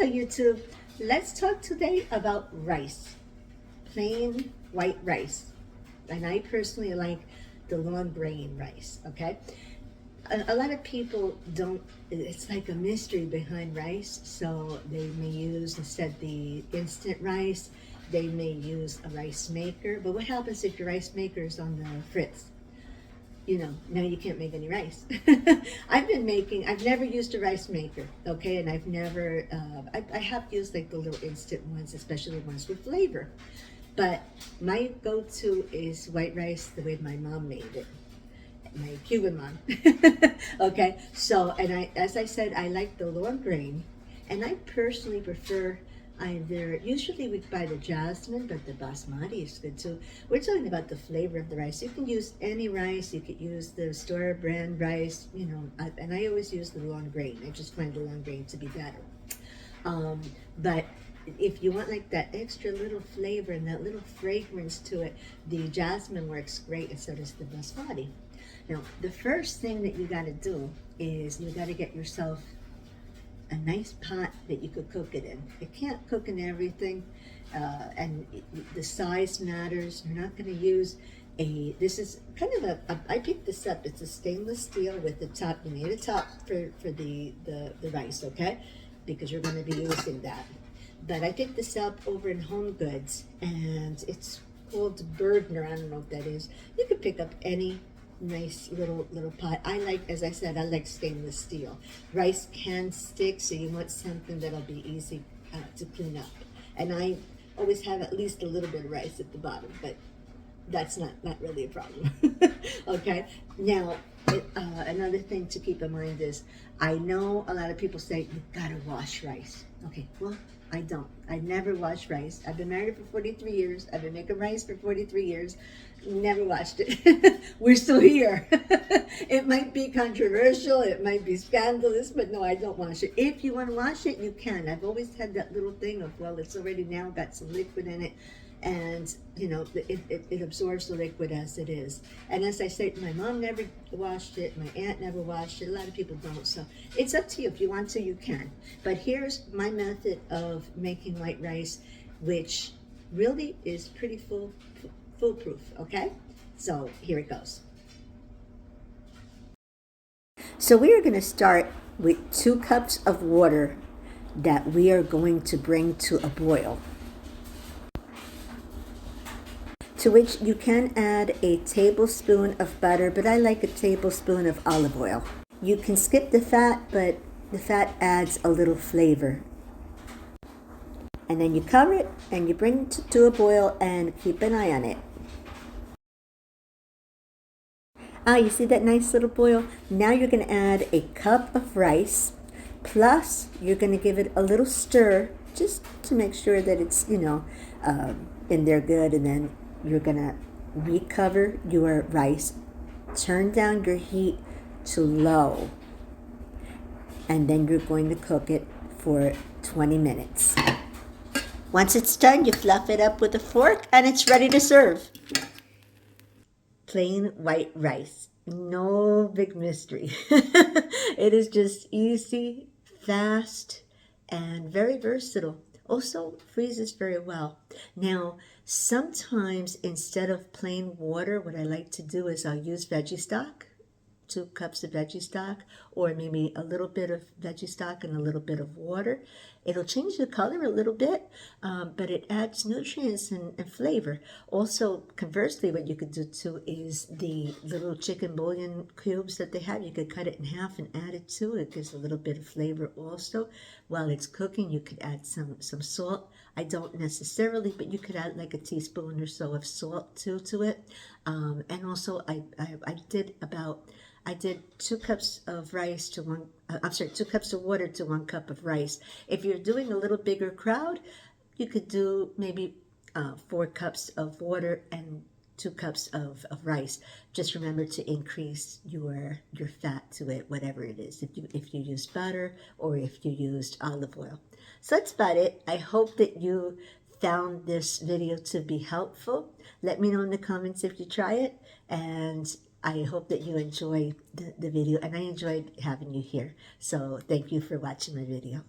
YouTube. Let's talk today about rice, plain white rice. And I personally like the long grain rice, okay? A lot of people don't, it's like a mystery behind rice, so they may use, instead the instant rice, they may use a rice maker. But what happens if your rice maker is on the fritz? You know, now you can't make any rice. I've never used a rice maker, okay? And I've never, I have used like the little instant ones, especially the ones with flavor. But my go-to is white rice the way my mom made it, my Cuban mom. Okay, so, and as I said, I like the long grain, and I personally prefer either, usually we buy the jasmine, but the basmati is good too. We're talking about the flavor of the rice. You can use any rice. You could use the store brand rice, you know, and I always use the long grain. I just find the long grain to be better. But if you want like that extra little flavor and that little fragrance to it, the jasmine works great, and so does the basmati. Now, the first thing that you got to do is you got to get yourself a nice pot that you could cook it in. You can't cook in everything, the size matters. You're not going to use this is kind of I picked this up. It's a stainless steel with the top. You made a top for the rice, okay? Because you're going to be using that. But I picked this up over in Home Goods, and it's called Bergner. I don't know what that is. You could pick up any nice little pot. I like, as I said, I like stainless steel. Rice can stick, so you want something that'll be easy to clean up. And I always have at least a little bit of rice at the bottom, but that's not really a problem. Okay, now another thing to keep in mind is, I know a lot of people say you gotta wash rice. Okay, well, I don't. I never wash rice. I've been married for 43 years. I've been making rice for 43 years. Never washed it. We're still here. It might be controversial. It might be scandalous, but no, I don't wash it. If you want to wash it, you can. I've always had that little thing of, well, it's already now got some liquid in it, and you know, it absorbs the liquid as it is. And as I say, my mom never washed it, my aunt never washed it, a lot of people don't, so it's up to you. If you want to, you can. But here's my method of making white rice, which really is pretty foolproof, okay? So here it goes. So we are going to start with 2 cups of water that we are going to bring to a boil, to which you can add a tablespoon of butter, but I like a tablespoon of olive oil. You can skip the fat, but the fat adds a little flavor. And then you cover it and you bring it to a boil and keep an eye on it. You see that nice little boil? Now you're going to add a cup of rice, plus you're going to give it a little stir just to make sure that it's, you know, in there good, and then you're going to recover your rice, turn down your heat to low, and then you're going to cook it for 20 minutes. Once it's done, you fluff it up with a fork and it's ready to serve. Plain white rice. No big mystery. It is just easy, fast, and very versatile. Also freezes very well. Now, sometimes instead of plain water, what I like to do is I'll use veggie stock, 2 cups of veggie stock, or maybe a little bit of veggie stock and a little bit of water. It'll change the color a little bit, but it adds nutrients and flavor. Also, conversely, what you could do too is the little chicken bouillon cubes that they have, you could cut it in half and add it to it. It gives a little bit of flavor also. While it's cooking, you could add some salt. I don't necessarily, but you could add like a teaspoon or so of salt too to it. And also, I did 2 cups of rice to 2 cups of water to 1 cup of rice. If you're doing a little bigger crowd, you could do maybe 4 cups of water and 2 cups of rice. Just remember to increase your fat to it, whatever it is. If you use butter or if you used olive oil. So that's about it. I hope that you found this video to be helpful. Let me know in the comments if you try it, and I hope that you enjoyed the video, and I enjoyed having you here. So thank you for watching my video.